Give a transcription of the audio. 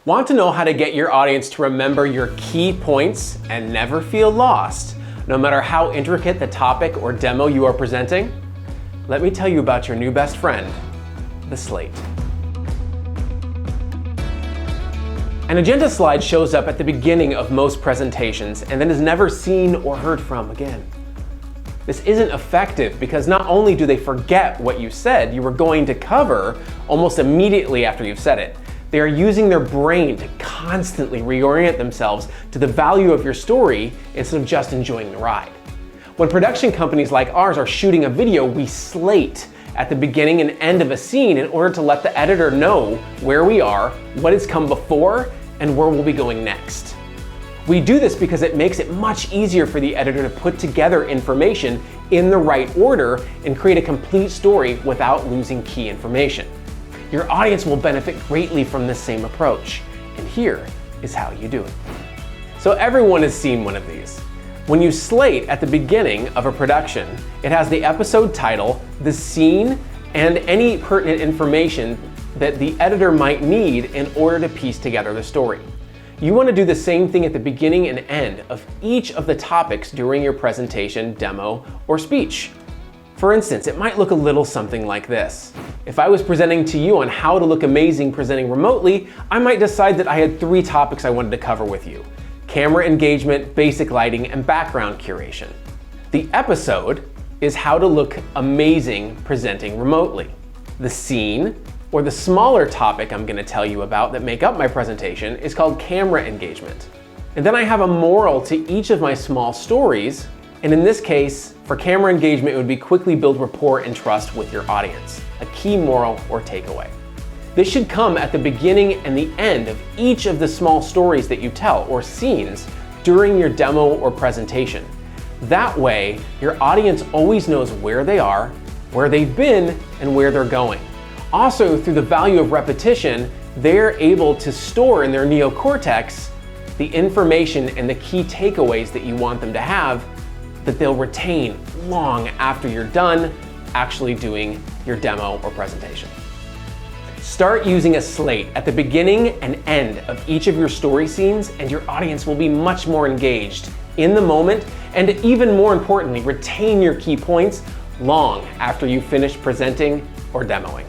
Want to know how to get your audience to remember your key points and never feel lost, no matter how intricate the topic or demo you are presenting? Let me tell you about your new best friend, the slate. An agenda slide shows up at the beginning of most presentations and then is never seen or heard from again. This isn't effective because not only do they forget what you said you were going to cover almost immediately after you've said it, they are using their brain to constantly reorient themselves to the value of your story instead of just enjoying the ride. When production companies like ours are shooting a video, we slate at the beginning and end of a scene in order to let the editor know where we are, what has come before, and where we'll be going next. We do this because it makes it much easier for the editor to put together information in the right order and create a complete story without losing key information. Your audience will benefit greatly from this same approach, and here is how you do it. So everyone has seen one of these. When you slate at the beginning of a production, it has the episode title, the scene, and any pertinent information that the editor might need in order to piece together the story. You want to do the same thing at the beginning and end of each of the topics during your presentation, demo, or speech. For instance, it might look a little something like this. If I was presenting to you on how to look amazing presenting remotely, I might decide that I had 3 topics I wanted to cover with you: camera engagement, basic lighting, and background curation. The episode is how to look amazing presenting remotely. The scene, or the smaller topic I'm going to tell you about that make up my presentation, is called camera engagement. And then I have a moral to each of my small stories, and in this case, for camera engagement, it would be quickly build rapport and trust with your audience, a key moral or takeaway. This should come at the beginning and the end of each of the small stories that you tell, or scenes, during your demo or presentation. That way, your audience always knows where they are, where they've been, and where they're going. Also, through the value of repetition, they're able to store in their neocortex the information and the key takeaways that you want them to have that they'll retain long after you're done actually doing your demo or presentation. Start using a slate at the beginning and end of each of your story scenes, and your audience will be much more engaged in the moment, and even more importantly, retain your key points long after you finish presenting or demoing.